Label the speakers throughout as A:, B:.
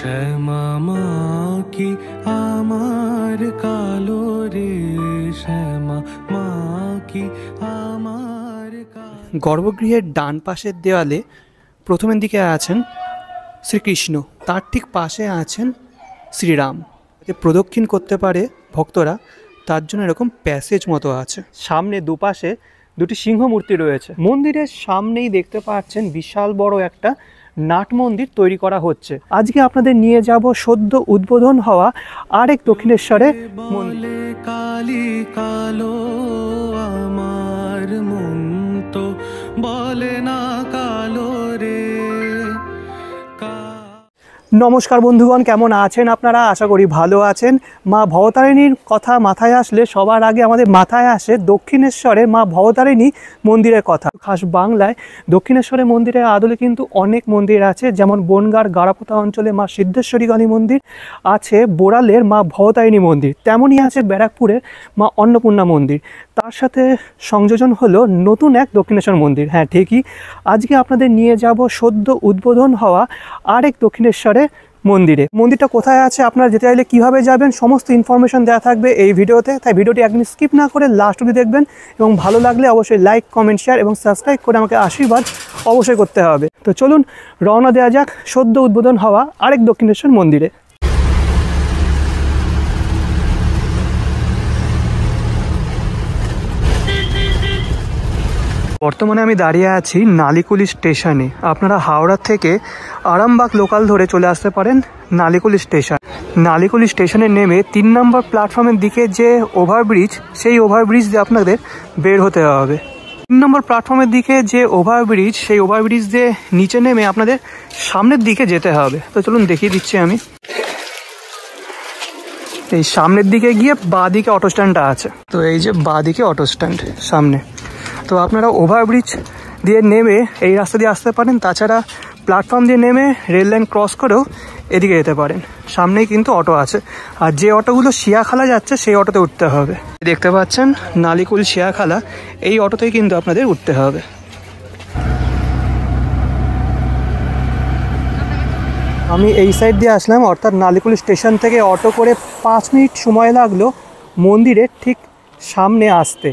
A: শ্যামা মা কি আমার কালো রে, শ্যামা মা কি আমার কালো।
B: গর্ভগৃহের ডান পাশের দেওয়ালে প্রথমের দিকে আছেন শ্রীকৃষ্ণ, তার ঠিক পাশে আছেন শ্রীরাম। যাতে প্রদক্ষিণ করতে পারে ভক্তরা, তার জন্য এরকম প্যাসেজ মতো আছে। সামনে দুপাশে দুটি সিংহ মূর্তি রয়েছে। মন্দিরের সামনেই দেখতে পাচ্ছেন বিশাল বড় একটা নাট মন্দির তৈরি করা হচ্ছে। আজকে আপনাদের নিয়ে যাব সদ্য উদ্বোধন হওয়া আরেক দক্ষিণেশ্বরের মন্দির।
A: কালী কালো আমার মন তো বলে না কালো রে।
B: নমস্কার বন্ধুগণ, কেমন আছেন আপনারা? আশা করি ভালো আছেন। মা ভবতারিণীর কথা মাথায় আসলে সবার আগে আমাদের মাথায় আসে দক্ষিণেশ্বরে মা ভবতারিণী মন্দিরের কথা। খাস বাংলায় দক্ষিণেশ্বরের মন্দিরের আদলে কিন্তু অনেক মন্দির আছে, যেমন বনগাঁর গাড়াপোতা অঞ্চলে মা সিদ্ধেশ্বরী কালী মন্দির আছে, বোড়ালের মা ভবতারিণী মন্দির, তেমনই আছে ব্যারাকপুরের মা অন্নপূর্ণা মন্দির। তার সাথে সংযোজন হলো নতুন এক দক্ষিণেশ্বর মন্দির। হ্যাঁ ঠিকই, আজকে আপনাদের নিয়ে যাব সদ্য উদ্বোধন হওয়া আরেক দক্ষিণেশ্বরের মন্দিরে। মন্দিরটা কোথায় আছে, আপনারা যেতে চাইলে কীভাবে যাবেন, সমস্ত ইনফরমেশন দেওয়া থাকবে এই ভিডিওতে। তাই ভিডিওটি একদম স্কিপ না করে লাস্ট অবধি দেখবেন, এবং ভালো লাগলে অবশ্যই লাইক, কমেন্ট, শেয়ার এবং সাবস্ক্রাইব করে আমাকে আশীর্বাদ অবশ্যই করতে হবে। তো চলুন রওনা দেওয়া যাক সদ্য উদ্বোধন হওয়া আরেক দক্ষিণেশ্বর মন্দিরে। বর্তমানে আমি দাঁড়িয়ে আছি নালিকুলি স্টেশনে। আপনারা হাওড়া থেকে আরামবাগ লোকাল ধরে চলে আসতে পারেন নালিকুলি স্টেশন। নালিকুলি স্টেশনে নেমে 3 নম্বর প্ল্যাটফর্মের দিকে যে ওভারব্রিজ, সেই ওভারব্রিজ দিয়ে আপনাদের বের হতে হবে। 3 নম্বর প্ল্যাটফর্মের দিকে যে ওভারব্রিজ, সেই ওভারব্রিজ দিয়ে নিচে নেমে আপনাদের সামনের দিকে যেতে হবে। তো চলুন দেখিয়ে দিচ্ছি আমি। এই সামনের দিকে গিয়ে বাঁ দিকে অটো স্ট্যান্ডটা আছে। তো এই যে বাঁ দিকে অটো স্ট্যান্ড সামনে। তো আপনারা ওভারব্রিজ দিয়ে নেমে এই রাস্তা দিয়ে আসতে পারেন, তাছাড়া প্ল্যাটফর্ম দিয়ে নেমে রেল লাইন ক্রস করেও এদিকে যেতে পারেন। সামনেই কিন্তু অটো আছে, আর যে অটোগুলো শিয়াখালা যাচ্ছে সেই অটোতে উঠতে হবে। দেখতে পাচ্ছেন নালিকুল শিয়াখালা, এই অটোতেই কিন্তু আপনাদের উঠতে হবে। আমি এই সাইড দিয়ে আসলাম, অর্থাৎ নালিকুল স্টেশন থেকে অটো করে 5 মিনিট সময় লাগলো মন্দিরের ঠিক সামনে আসতে।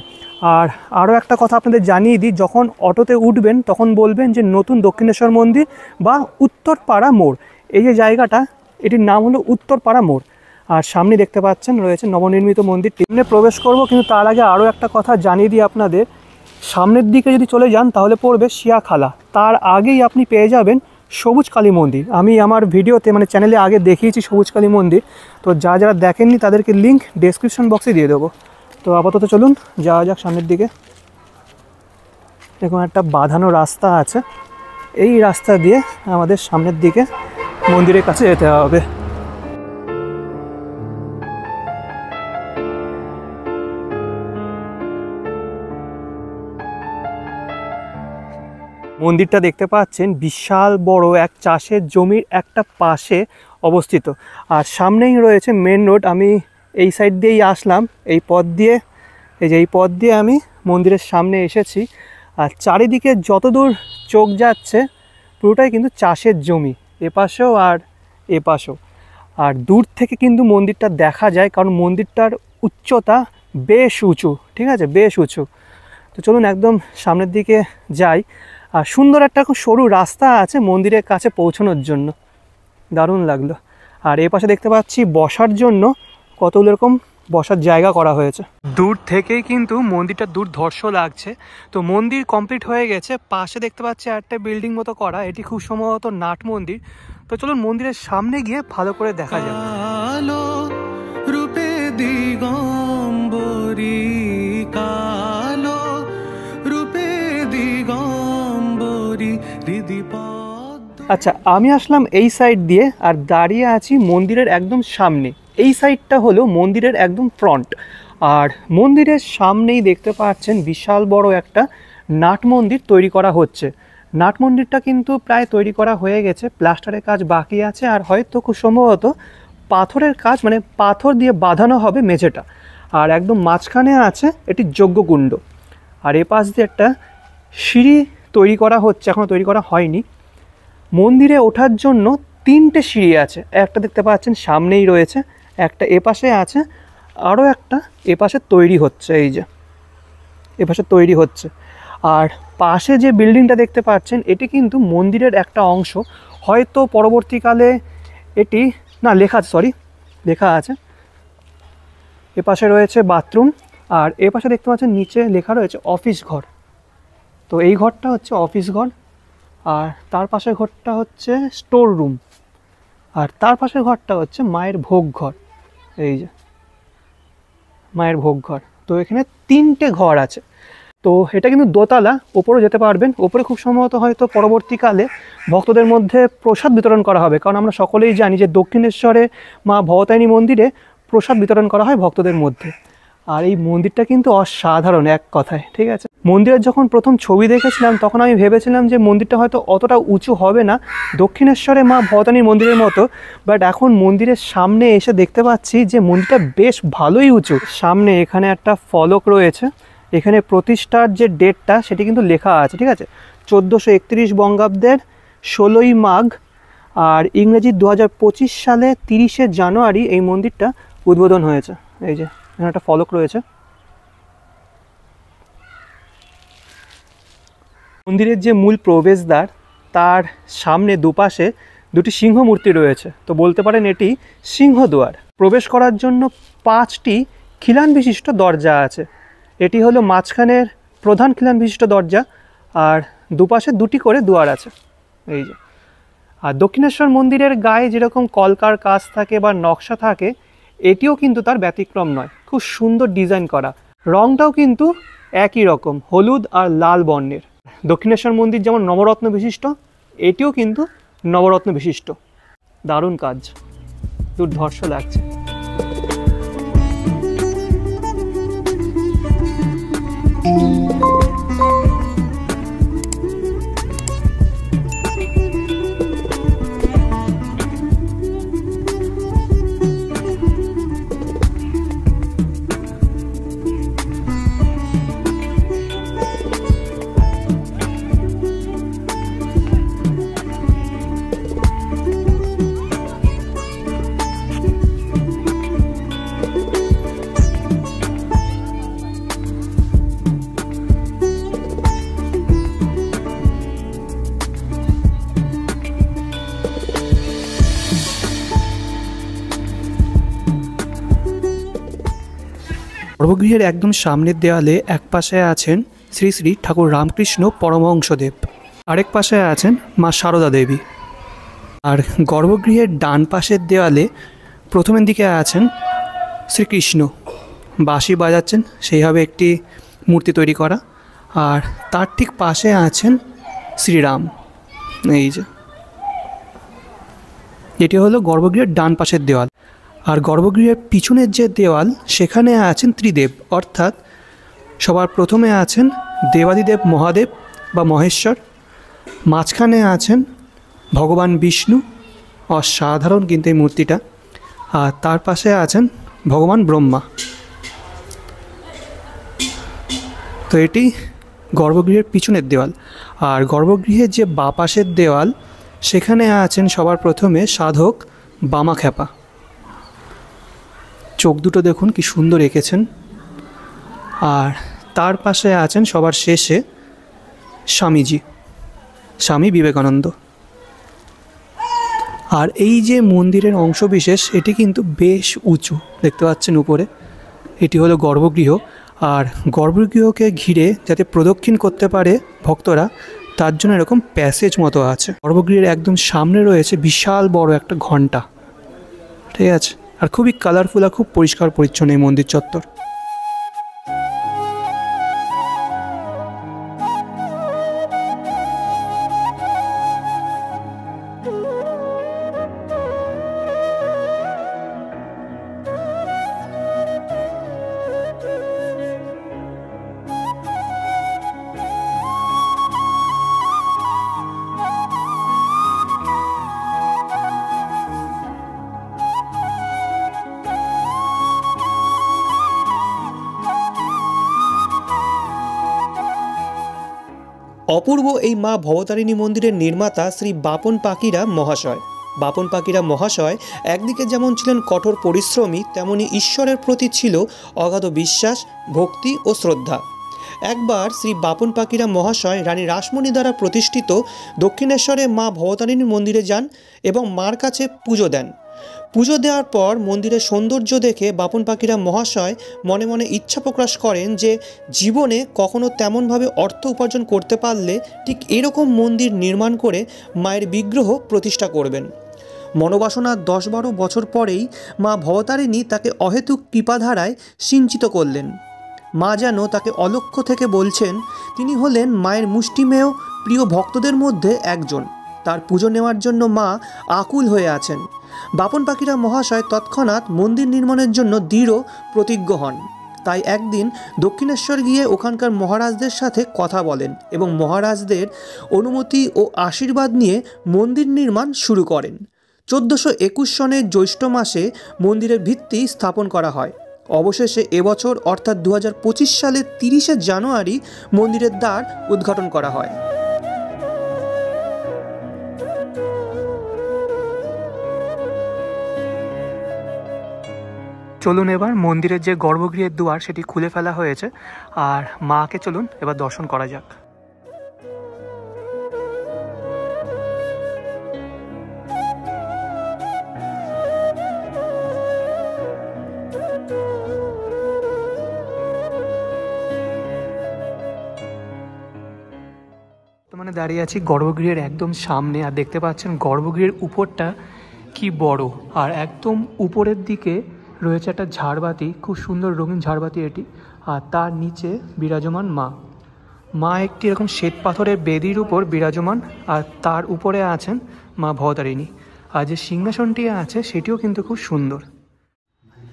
B: আর আরও একটা কথা আপনাদের জানিয়ে দিই, যখন অটোতে উঠবেন তখন বলবেন যে নতুন দক্ষিণেশ্বর মন্দির বা উত্তরপাড়া মোড়। এই যে জায়গাটা, এটির নাম হলো উত্তরপাড়া মোড়। আর সামনে দেখতে পাচ্ছেন রয়েছে নবনির্মিত মন্দির। সামনে প্রবেশ করব, কিন্তু তার আগে আরও একটা কথা জানিয়ে দিই আপনাদের। সামনের দিকে যদি চলে যান তাহলে পড়বে শিয়াখালা, তার আগেই আপনি পেয়ে যাবেন সবুজ কালী মন্দির। আমি আমার ভিডিওতে মানে চ্যানেলে আগে দেখিয়েছি সবুজ কালী মন্দির, তো যারা দেখেননি তাদেরকে লিঙ্ক ডেসক্রিপশন বক্সে দিয়ে দেবো। তো আপাতত চলুন যাওয়া যাক সামনের দিকে। এরকম একটা বাঁধানো রাস্তা আছে, এই রাস্তা দিয়ে আমাদের সামনের দিকে মন্দিরের কাছে যেতে হবে। মন্দিরটা দেখতে পাচ্ছেন বিশাল বড় এক চাষের জমির একটা পাশে অবস্থিত, আর সামনেই রয়েছে মেন রোড। আমি এই সাইড দিয়েই আসলাম, এই পথ দিয়ে, এই যে এই পথ দিয়ে আমি মন্দিরের সামনে এসেছি। আর চারিদিকে যতদূর চোখ যাচ্ছে পুরোটাই কিন্তু চাষের জমি, এপাশেও আর এপাশেও। আর দূর থেকে কিন্তু মন্দিরটা দেখা যায়, কারণ মন্দিরটার উচ্চতা বেশ উঁচু, ঠিক আছে, বেশ উঁচু। তো চলুন একদম সামনের দিকে যাই। আর সুন্দর একটা সরু রাস্তা আছে মন্দিরের কাছে পৌঁছানোর জন্য, দারুণ লাগলো। আর এ পাশে দেখতে পাচ্ছি বসার জন্য কতগুলো এরকম বসার জায়গা করা হয়েছে। দূর থেকেই কিন্তু মন্দিরটা দুর্ধর্ষ লাগছে। তো মন্দির কমপ্লিট হয়ে গেছে, পাশে দেখতে পাচ্ছি একটা বিল্ডিং মতো করা, এটি খুব সম্ভবত নাট মন্দির। তো চলুন মন্দিরের সামনে গিয়ে ভালো করে দেখা যাবে।
A: কালো রূপে দিগম্বরী, কালো রূপে দিগম্বরী হৃদিপদ।
B: আচ্ছা, আমি আসলাম এই সাইড দিয়ে আর দাঁড়িয়ে আছি মন্দিরের একদম সামনে। এই সাইডটা হলো মন্দিরের একদম ফ্রন্ট, আর মন্দিরের সামনেই দেখতে পাচ্ছেন বিশাল বড় একটা নাট মন্দির তৈরি করা হচ্ছে। নাট মন্দিরটা কিন্তু প্রায় তৈরি করা হয়ে গেছে, প্লাস্টারের কাজ বাকি আছে, আর হয়তো খুব সম্ভবত পাথরের কাজ, মানে পাথর দিয়ে বাঁধানো হবে মেঝেটা। আর একদম মাঝখানে আছে এটি যজ্ঞকুণ্ড, আর এ পাশ দিয়ে একটা সিঁড়ি তৈরি করা হচ্ছে, এখনও তৈরি করা হয়নি। মন্দিরে ওঠার জন্য তিনটে সিঁড়ি আছে, একটা দেখতে পাচ্ছেন সামনেই রয়েছে, একটা এপাশে আছে, আরও একটা এপাশে তৈরি হচ্ছে, এই যে এপাশে তৈরি হচ্ছে। আর পাশে যে বিল্ডিংটা দেখতে পাচ্ছেন এটি কিন্তু মন্দিরের একটা অংশ, হয়তো পরবর্তীকালে এটি না লেখা আছে, সরি লেখা আছে, এপাশে রয়েছে বাথরুম, আর এপাশে দেখতে পাচ্ছেন নিচে লেখা রয়েছে অফিস ঘর। তো এই ঘরটা হচ্ছে অফিস ঘর, আর তার পাশের ঘরটা হচ্ছে স্টোর রুম, আর তার পাশের ঘরটা হচ্ছে মায়ের ভোগ ঘর, এই যে মায়ের ভোগ ঘর। তো এখানে তিনটে ঘর আছে। তো এটা কিন্তু দোতলা, ওপরেও যেতে পারবেন, ওপরে খুব সম্ভবত হয়তো পরবর্তীকালে ভক্তদের মধ্যে প্রসাদ বিতরণ করা হবে, কারণ আমরা সকলেই জানি যে দক্ষিণেশ্বরে মা ভবতারিণী মন্দিরে প্রসাদ বিতরণ করা হয় ভক্তদের মধ্যে। আর এই মন্দিরটা কিন্তু অসাধারণ এক কথায়, ঠিক আছে। মন্দিরের যখন প্রথম ছবি দেখেছিলাম তখন আমি ভেবেছিলাম যে মন্দিরটা হয়তো অতটা উঁচু হবে না দক্ষিণেশ্বরে মা ভবতারিণীর মন্দিরের মতো, বাট এখন মন্দিরের সামনে এসে দেখতে পাচ্ছি যে মন্দিরটা বেশ ভালোই উঁচু। সামনে এখানে একটা ফলক রয়েছে, এখানে প্রতিষ্ঠার যে ডেটটা সেটি কিন্তু লেখা আছে, ঠিক আছে, 1431 বঙ্গাব্দের 16ই মাঘ, আর ইংরেজি 2025 সালে 30শে জানুয়ারি এই মন্দিরটা উদ্বোধন হয়েছে। এই যে এখানে একটা ফলক রয়েছে। মন্দিরের যে মূল প্রবেশদ্বার তার সামনে দুপাশে দুটি সিংহ মূর্তি রয়েছে, তো বলতে পারেন এটি সিংহদুয়ার। প্রবেশ করার জন্য 5টি খিলান বিশিষ্ট দরজা আছে, এটি হলো মাঝখানের প্রধান খিলান বিশিষ্ট দরজা, আর দুপাশে দুটি করে দুয়ার আছে, এই যে। আর দক্ষিণেশ্বর মন্দিরের গায়ে যেরকম কলকার কাজ থাকে বা নকশা থাকে, এটিও কিন্তু তার ব্যতিক্রম নয়, খুব সুন্দর ডিজাইন করা, রংটাও কিন্তু একই রকম হলুদ আর লাল বর্ণের। দক্ষিণেশ্বর মন্দির যেমন নবরত্ন বিশিষ্ট, এটিও কিন্তু নবরত্ন বিশিষ্ট, দারুণ কাজ, দুর্ধর্ষ লাগছে। গর্ভগৃহের একদম সামনের দেওয়ালে এক পাশে আছেন শ্রী শ্রী ঠাকুর রামকৃষ্ণ পরমহংসদেব, আরেক পাশে আছেন মা সারদা দেবী। আর গর্ভগৃহের ডান পাশের দেওয়ালে প্রথমের দিকে আছেন শ্রীকৃষ্ণ, বাঁশি বাজাচ্ছেন, সেইভাবে একটি মূর্তি তৈরি করা। আর তার ঠিক পাশে আছেন শ্রীরাম, এই যে এটি হলো গর্ভগৃহের ডান পাশের দেওয়াল। আর গর্ভগৃহের পিছনের যে দেওয়াল সেখানে আছেন ত্রিদেব, অর্থাৎ সবার প্রথমে আছেন দেবাদিদেব মহাদেব বা মহেশ্বর, মাঝখানে আছেন ভগবান বিষ্ণু, অসাধারণ কিন্তু এই মূর্তিটা, আর তার পাশে আছেন ভগবান ব্রহ্মা। তো এটি গর্ভগৃহের পিছনের দেওয়াল। আর গর্ভগৃহের যে বাঁ পাশের দেওয়াল সেখানে আছেন সবার প্রথমে সাধক বামাখ্যাপা, চোখ দুটো দেখুন কি সুন্দর এঁকেছেন। আর তার পাশে আছেন সবার শেষে স্বামীজি, স্বামী বিবেকানন্দ। আর এই যে মন্দিরের অংশবিশেষ এটি কিন্তু বেশ উঁচু, দেখতে পাচ্ছেন উপরে, এটি হলো গর্ভগৃহ। আর গর্ভগৃহকে ঘিরে যাতে প্রদক্ষিণ করতে পারে ভক্তরা, তার জন্য এরকম প্যাসেজ মতো আছে। গর্ভগৃহের একদম সামনে রয়েছে বিশাল বড় একটা ঘণ্টা, ঠিক আছে, আর খুবই কালারফুল আর খুব পরিষ্কার পরিচ্ছন্ন এই মন্দির চত্বর। অপূর্ব এই মা ভবতারিণী মন্দিরের নির্মাতা শ্রী বাপন পাকিরা মহাশয়
C: বাপন পাখিরা মহাশয় একদিকে যেমন ছিলেন কঠোর পরিশ্রমী, তেমনি ঈশ্বরের প্রতি ছিল অগাধ বিশ্বাস, ভক্তি ও শ্রদ্ধা। একবার শ্রী বাপন পাখিরা মহাশয় রানী রাসমণি দ্বারা প্রতিষ্ঠিত দক্ষিণেশ্বরে মা ভবতারিণীর মন্দিরে যান এবং মার কাছে পুজো দেন। পুজো দেওয়ার পর মন্দিরের সৌন্দর্য দেখে বাপন পাখিরা মহাশয় মনে মনে ইচ্ছা প্রকাশ করেন যে জীবনে কখনো তেমনভাবে অর্থ উপার্জন করতে পারলে ঠিক এরকম মন্দির নির্মাণ করে মায়ের বিগ্রহ প্রতিষ্ঠা করবেন। মনোবাসনার 10-12 বছর পরেই মা ভবতারিণী তাকে অহেতুক কৃপাধারায় সিঞ্চিত করলেন। মা যেন তাকে অলক্ষ্য থেকে বলছেন, তিনি হলেন মায়ের মুষ্টিমেয় প্রিয় ভক্তদের মধ্যে একজন। তার পুজো নেওয়ার জন্য মা আকুল হয়ে আছেন। বাপন পাখিরা মহাশয় তৎক্ষণাৎ মন্দির নির্মাণের জন্য দৃঢ় প্রতিজ্ঞ হন। তাই একদিন দক্ষিণেশ্বর গিয়ে ওখানকার মহারাজদের সাথে কথা বলেন এবং মহারাজদের অনুমতি ও আশীর্বাদ নিয়ে মন্দির নির্মাণ শুরু করেন। 1421 সনের জ্যৈষ্ঠ মাসে মন্দিরের ভিত্তি স্থাপন করা হয়। অবশেষে এবছর অর্থাৎ 2025 সালের 30শে জানুয়ারি মন্দিরের দ্বার উদ্ঘাটন করা হয়।
B: চলুন এবার মন্দিরের যে গর্ভগৃহের দুয়ার সেটি খুলে ফেলা হয়েছে, আর মাকে চলুন এবার দর্শন করা যাক। মানে দাঁড়িয়ে আছি গর্ভগৃহের একদম সামনে, আর দেখতে পাচ্ছেন গর্ভগৃহের উপরটা কি বড়, আর একদম উপরের দিকে রয়েছে একটা ঝাড়বাতি, খুব সুন্দর রঙিন ঝাড়বাতি এটি, আর তার নিচে বিরাজমান মা একটি এরকম শ্বেত পাথরের বেদির উপর বিরাজমান, আর তার উপরে আছেন মা ভবতারিণী, আর যে সিংহাসনটি আছে সেটিও কিন্তু খুব সুন্দর।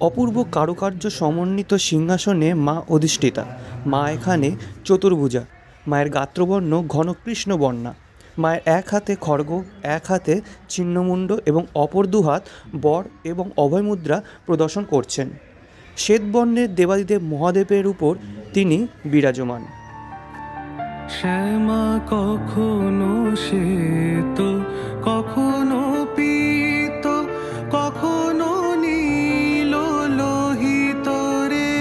C: অপূর্ব কারুকার্য সমন্বিত সিংহাসনে মা অধিষ্ঠিতা। মা এখানে চতুর্ভুজা। মায়ের গাত্রবর্ণ ঘন কৃষ্ণবর্ণা। মায়ের এক হাতে খড়গ, এক হাতে ছিন্নমুণ্ড এবং অপর দুহাত বর এবং অভয় মুদ্রা প্রদর্শন করছেন। শ্বেতবর্ণের দেবাদিদেব মহাদেবের উপর তিনি বিরাজমান।
A: শ্যামা কখনো শ্বেত, কখনো পীত, কখনো নীল লোহিত রে,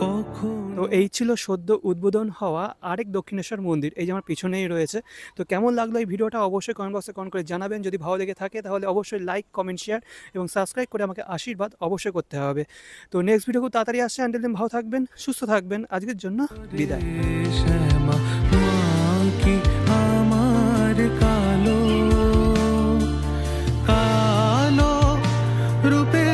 A: কখনো।
B: তো এই ছিল সদ্য উদ্বোধন হওয়া আরেক দক্ষিণেশ্বর মন্দির, এই যে আমার পিছনেই রয়েছে। তো কেমন লাগলো এই ভিডিওটা অবশ্যই কমেন্ট বক্সে কমেন্ট করে জানাবেন। যদি ভালো লেগে থাকে তাহলে অবশ্যই লাইক, কমেন্ট, শেয়ার এবং সাবস্ক্রাইব করে আমাকে আশীর্বাদ অবশ্যই করতে হবে। তো নেক্সট ভিডিও খুব তাড়াতাড়ি আসছে। আনটিল দেন ভালো থাকবেন, সুস্থ থাকবেন। আজকের জন্য বিদায়।
A: শ্যামা মা কি আমার কালো কালো রূপে